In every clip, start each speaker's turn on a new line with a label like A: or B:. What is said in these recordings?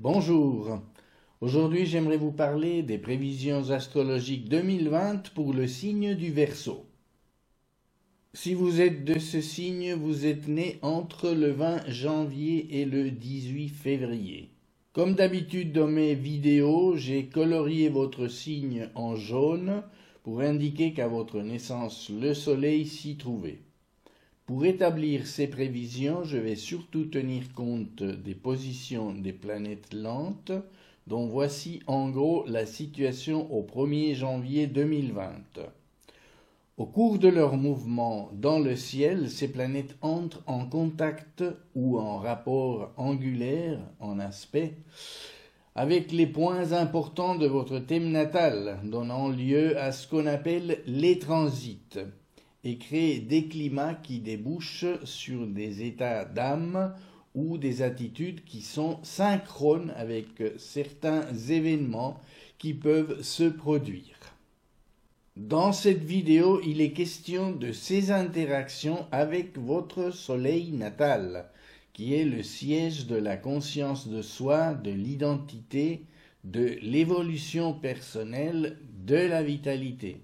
A: Bonjour, aujourd'hui j'aimerais vous parler des prévisions astrologiques 2020 pour le signe du Verseau. Si vous êtes de ce signe, vous êtes né entre le 20 janvier et le 18 février. Comme d'habitude dans mes vidéos, j'ai colorié votre signe en jaune pour indiquer qu'à votre naissance, le soleil s'y trouvait. Pour établir ces prévisions, je vais surtout tenir compte des positions des planètes lentes, dont voici en gros la situation au 1er janvier 2020. Au cours de leur mouvement dans le ciel, ces planètes entrent en contact ou en rapport angulaire, en aspect, avec les points importants de votre thème natal, donnant lieu à ce qu'on appelle les transits, et créent des climats qui débouchent sur des états d'âme ou des attitudes qui sont synchrones avec certains événements qui peuvent se produire. Dans cette vidéo, il est question de ces interactions avec votre soleil natal, qui est le siège de la conscience de soi, de l'identité, de l'évolution personnelle, de la vitalité.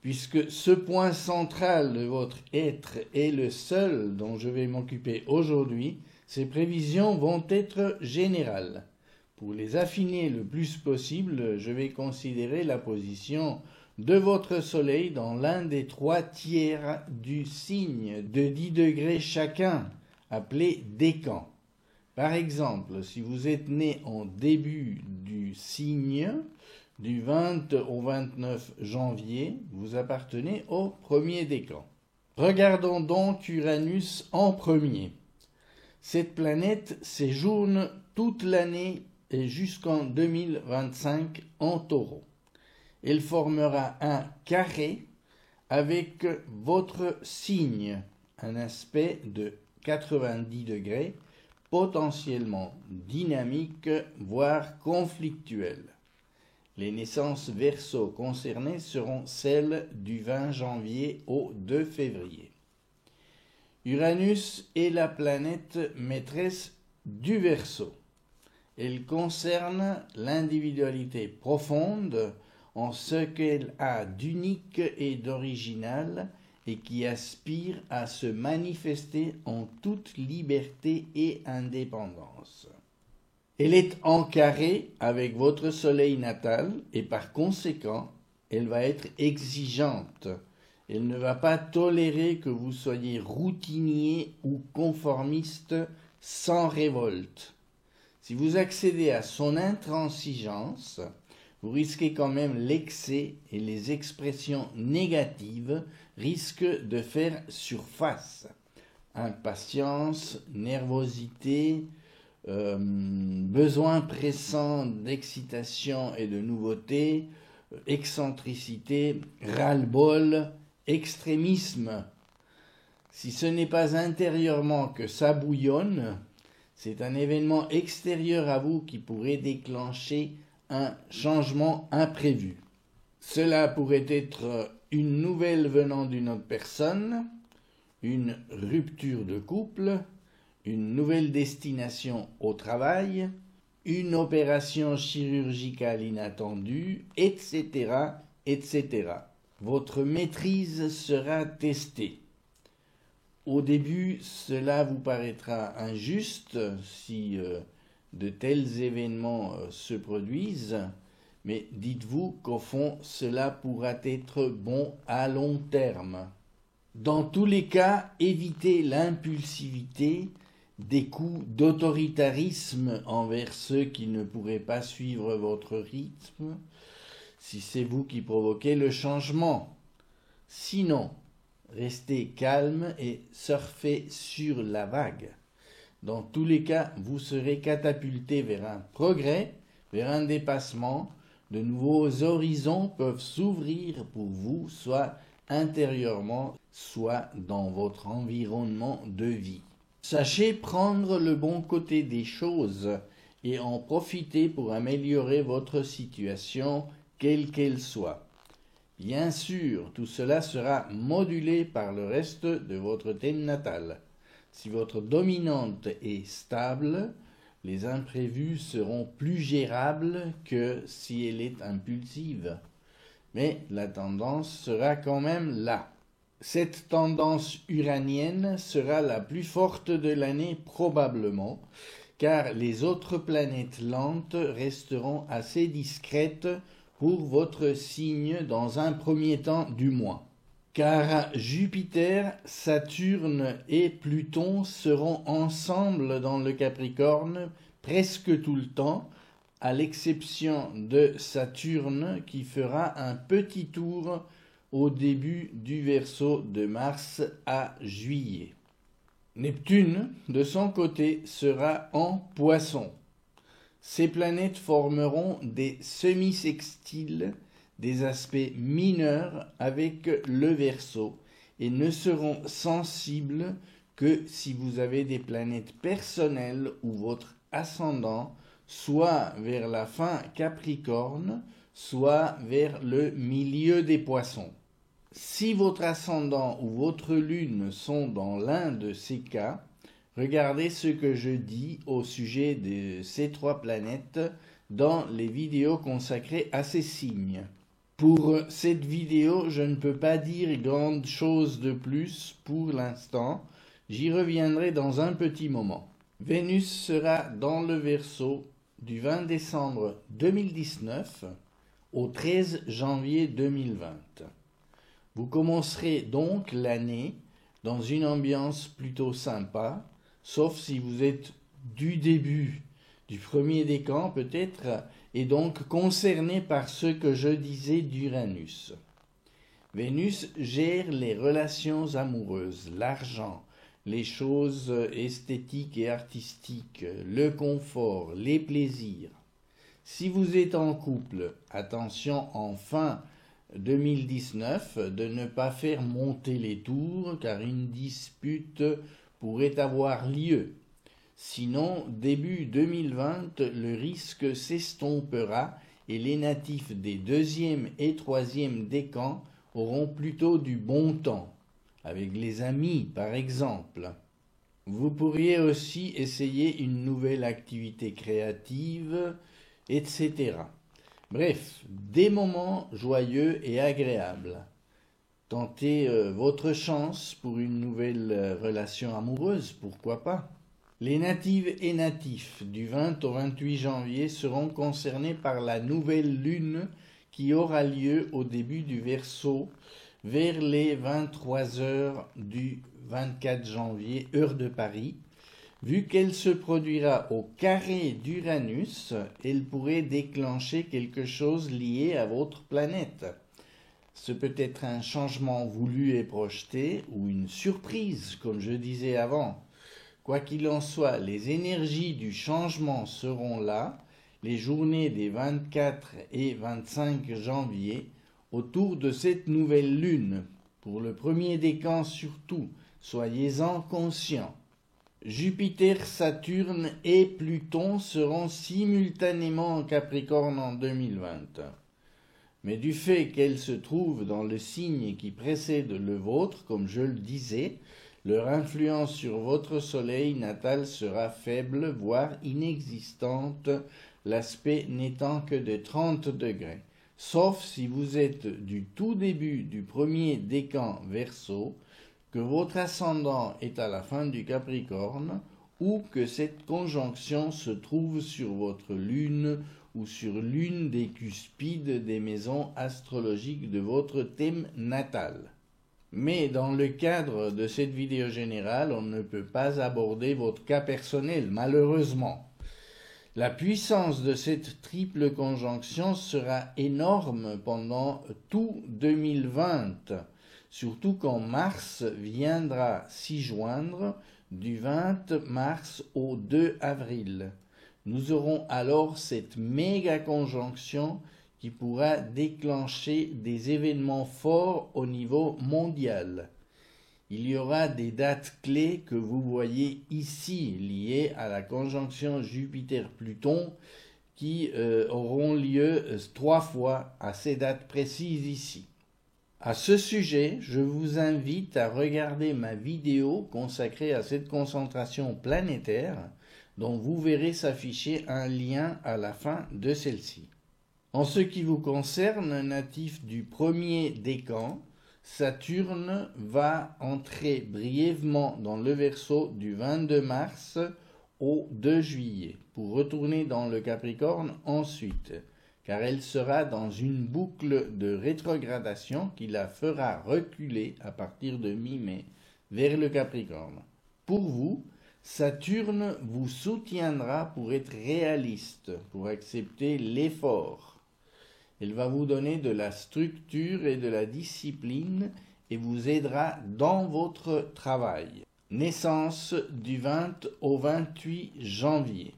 A: Puisque ce point central de votre être est le seul dont je vais m'occuper aujourd'hui, ces prévisions vont être générales. Pour les affiner le plus possible, je vais considérer la position de votre soleil dans l'un des 3 tiers du signe de 10 degrés chacun, appelé décan. Par exemple, si vous êtes né en début du signe, du 20 au 29 janvier, vous appartenez au premier décan. Regardons donc Uranus en premier. Cette planète séjourne toute l'année et jusqu'en 2025 en Taureau. Elle formera un carré avec votre signe, un aspect de 90 degrés, potentiellement dynamique, voire conflictuel. Les naissances Verseau concernées seront celles du 20 janvier au 2 février. Uranus est la planète maîtresse du Verseau. Elle concerne l'individualité profonde en ce qu'elle a d'unique et d'original et qui aspire à se manifester en toute liberté et indépendance. Elle est en carré avec votre soleil natal et par conséquent, elle va être exigeante. Elle ne va pas tolérer que vous soyez routinier ou conformiste sans révolte. Si vous accédez à son intransigeance, vous risquez quand même l'excès et les expressions négatives risquent de faire surface. Impatience, nervosité, besoin pressant d'excitation et de nouveauté, excentricité, ras-le-bol, extrémisme. Si ce n'est pas intérieurement que ça bouillonne, c'est un événement extérieur à vous qui pourrait déclencher un changement imprévu. Cela pourrait être une nouvelle venant d'une autre personne, une rupture de couple, une nouvelle destination au travail, une opération chirurgicale inattendue, etc., etc. Votre maîtrise sera testée. Au début, cela vous paraîtra injuste si de tels événements se produisent, mais dites-vous qu'au fond, cela pourra être bon à long terme. Dans tous les cas, évitez l'impulsivité, des coups d'autoritarisme envers ceux qui ne pourraient pas suivre votre rythme, si c'est vous qui provoquez le changement. Sinon, restez calme et surfez sur la vague. Dans tous les cas, vous serez catapulté vers un progrès, vers un dépassement. De nouveaux horizons peuvent s'ouvrir pour vous, soit intérieurement, soit dans votre environnement de vie. Sachez prendre le bon côté des choses et en profiter pour améliorer votre situation, quelle qu'elle soit. Bien sûr, tout cela sera modulé par le reste de votre thème natal. Si votre dominante est stable, Les imprévus seront plus gérables que si elle est impulsive. Mais la tendance sera quand même là. Cette tendance uranienne sera la plus forte de l'année probablement, car les autres planètes lentes resteront assez discrètes pour votre signe dans un premier temps du moins. Car Jupiter, Saturne et Pluton seront ensemble dans le Capricorne presque tout le temps, à l'exception de Saturne qui fera un petit tour au début du Verseau de mars à juillet. Neptune, de son côté, sera en Poisson. Ces planètes formeront des semi-sextiles, des aspects mineurs avec le Verseau, et ne seront sensibles que si vous avez des planètes personnelles ou votre ascendant, soit vers la fin Capricorne, soit vers le milieu des Poissons. Si votre ascendant ou votre lune sont dans l'un de ces cas, regardez ce que je dis au sujet de ces trois planètes dans les vidéos consacrées à ces signes. Pour cette vidéo, je ne peux pas dire grande chose de plus pour l'instant, j'y reviendrai dans un petit moment. Vénus sera dans le Verseau du 20 décembre 2019 au 13 janvier 2020. Vous commencerez donc l'année dans une ambiance plutôt sympa, sauf si vous êtes du début du premier décan peut-être, et donc concerné par ce que je disais d'Uranus. Vénus gère les relations amoureuses, l'argent, les choses esthétiques et artistiques, le confort, les plaisirs. Si vous êtes en couple, attention en fin 2019 de ne pas faire monter les tours car une dispute pourrait avoir lieu. Sinon, début 2020, le risque s'estompera et les natifs des deuxième et troisième décans auront plutôt du bon temps, avec les amis par exemple. Vous pourriez aussi essayer une nouvelle activité créative, etc. Bref, des moments joyeux et agréables. Tentez votre chance pour une nouvelle relation amoureuse, pourquoi pas. Les natives et natifs du 20 au 28 janvier seront concernés par la nouvelle lune qui aura lieu au début du Verseau vers les 23 heures du 24 janvier, heure de Paris. Vu qu'elle se produira au carré d'Uranus, elle pourrait déclencher quelque chose lié à votre planète. Ce peut être un changement voulu et projeté ou une surprise, comme je disais avant. Quoi qu'il en soit, les énergies du changement seront là, les journées des 24 et 25 janvier, autour de cette nouvelle lune. Pour le premier décan surtout, soyez-en conscients. Jupiter, Saturne et Pluton seront simultanément en Capricorne en 2020. Mais du fait qu'elles se trouvent dans le signe qui précède le vôtre, comme je le disais, leur influence sur votre soleil natal sera faible, voire inexistante, l'aspect n'étant que de 30 degrés. Sauf si vous êtes du tout début du premier décan Verseau, que votre ascendant est à la fin du Capricorne, ou que cette conjonction se trouve sur votre lune ou sur l'une des cuspides des maisons astrologiques de votre thème natal. Mais dans le cadre de cette vidéo générale, on ne peut pas aborder votre cas personnel, malheureusement. La puissance de cette triple conjonction sera énorme pendant tout 2020, surtout quand Mars viendra s'y joindre du 20 mars au 2 avril. Nous aurons alors cette méga conjonction qui pourra déclencher des événements forts au niveau mondial. Il y aura des dates clés que vous voyez ici liées à la conjonction Jupiter-Pluton qui auront lieu 3 fois à ces dates précises ici. À ce sujet, je vous invite à regarder ma vidéo consacrée à cette concentration planétaire dont vous verrez s'afficher un lien à la fin de celle-ci. En ce qui vous concerne, natif du premier décan, Saturne va entrer brièvement dans le Verseau du 22 mars au 2 juillet, pour retourner dans le Capricorne ensuite, car elle sera dans une boucle de rétrogradation qui la fera reculer à partir de mi-mai vers le Capricorne. Pour vous, Saturne vous soutiendra pour être réaliste, pour accepter l'effort. Elle va vous donner de la structure et de la discipline et vous aidera dans votre travail. Naissance du 20 au 28 janvier.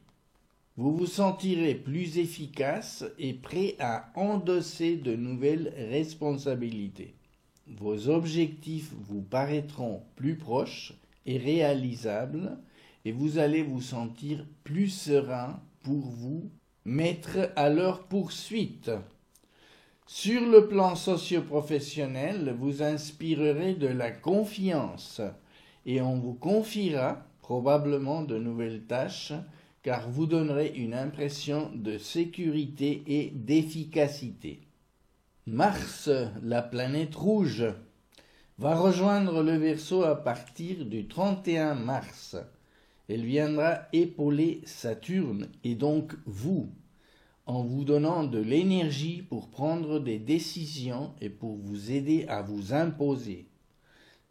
A: Vous vous sentirez plus efficace et prêt à endosser de nouvelles responsabilités. Vos objectifs vous paraîtront plus proches et réalisables et vous allez vous sentir plus serein pour vous mettre à leur poursuite. Sur le plan socio-professionnel, vous inspirerez de la confiance et on vous confiera probablement de nouvelles tâches car vous donnerez une impression de sécurité et d'efficacité. Mars, la planète rouge, va rejoindre le Verseau à partir du 31 mars. Elle viendra épauler Saturne et donc vous, en vous donnant de l'énergie pour prendre des décisions et pour vous aider à vous imposer.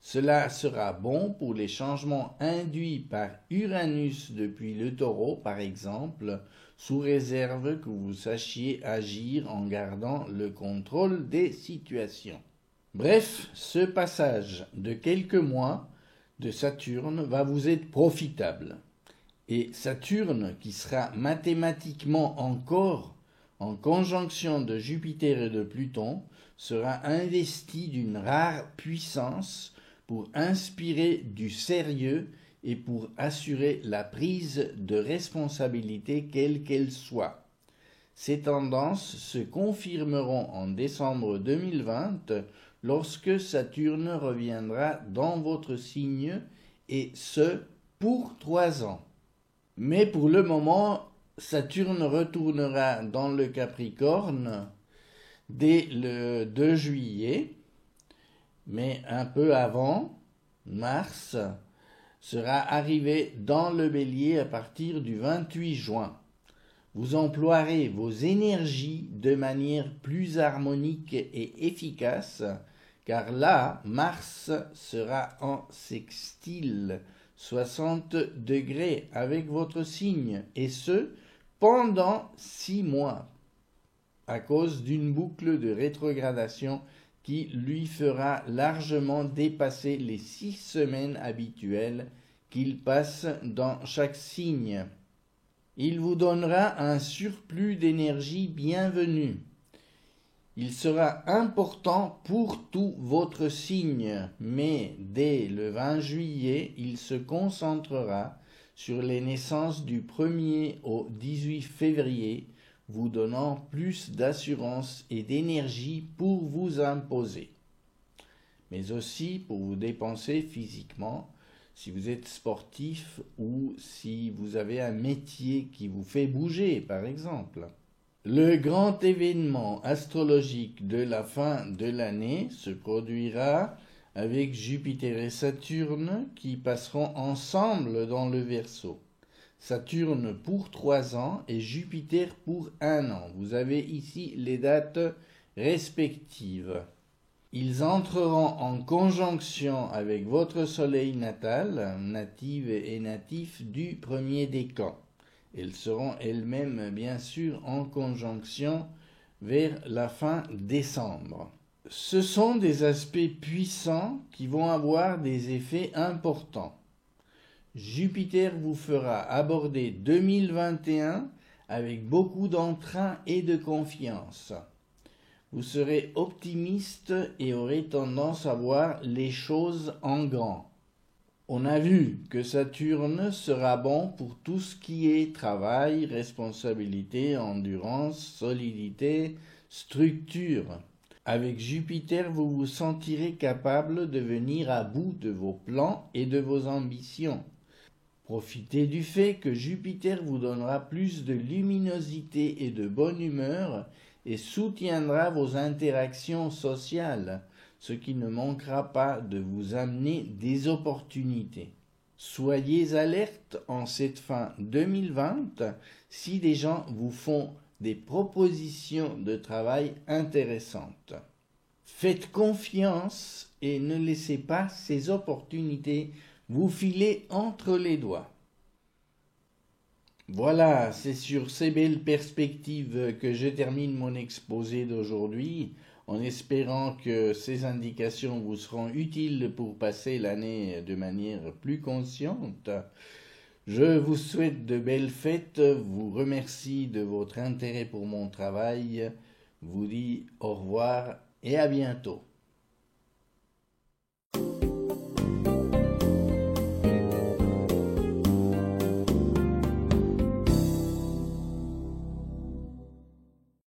A: Cela sera bon pour les changements induits par Uranus depuis le Taureau, par exemple, sous réserve que vous sachiez agir en gardant le contrôle des situations. Bref, ce passage de quelques mois de Saturne va vous être profitable. Et Saturne, qui sera mathématiquement encore en conjonction de Jupiter et de Pluton, sera investi d'une rare puissance pour inspirer du sérieux et pour assurer la prise de responsabilité quelle qu'elle soit. Ces tendances se confirmeront en décembre 2020 lorsque Saturne reviendra dans votre signe et ce pour 3 ans. Mais pour le moment, Saturne retournera dans le Capricorne dès le 2 juillet, mais un peu avant, Mars sera arrivé dans le Bélier à partir du 28 juin. Vous emploierez vos énergies de manière plus harmonique et efficace, car là, Mars sera en sextile 60 degrés avec votre signe, et ce, pendant 6 mois, à cause d'une boucle de rétrogradation qui lui fera largement dépasser les 6 semaines habituelles qu'il passe dans chaque signe. Il vous donnera un surplus d'énergie bienvenu. Il sera important pour tout votre signe, mais dès le 20 juillet, il se concentrera sur les naissances du 1er au 18 février, vous donnant plus d'assurance et d'énergie pour vous imposer, mais aussi pour vous dépenser physiquement, si vous êtes sportif ou si vous avez un métier qui vous fait bouger, par exemple. Le grand événement astrologique de la fin de l'année se produira avec Jupiter et Saturne qui passeront ensemble dans le Verseau. Saturne pour 3 ans et Jupiter pour 1 an. Vous avez ici les dates respectives. Ils entreront en conjonction avec votre soleil natal, native et natif du premier décan. Elles seront elles-mêmes bien sûr en conjonction vers la fin décembre. Ce sont des aspects puissants qui vont avoir des effets importants. Jupiter vous fera aborder 2021 avec beaucoup d'entrain et de confiance. Vous serez optimiste et aurez tendance à voir les choses en grand. On a vu que Saturne sera bon pour tout ce qui est travail, responsabilité, endurance, solidité, structure. Avec Jupiter, vous vous sentirez capable de venir à bout de vos plans et de vos ambitions. Profitez du fait que Jupiter vous donnera plus de luminosité et de bonne humeur et soutiendra vos interactions sociales, ce qui ne manquera pas de vous amener des opportunités. Soyez alerte en cette fin 2020 si des gens vous font des propositions de travail intéressantes. Faites confiance et ne laissez pas ces opportunités vous filer entre les doigts. Voilà, c'est sur ces belles perspectives que je termine mon exposé d'aujourd'hui, en espérant que ces indications vous seront utiles pour passer l'année de manière plus consciente. Je vous souhaite de belles fêtes, vous remercie de votre intérêt pour mon travail, vous dis au revoir et à bientôt.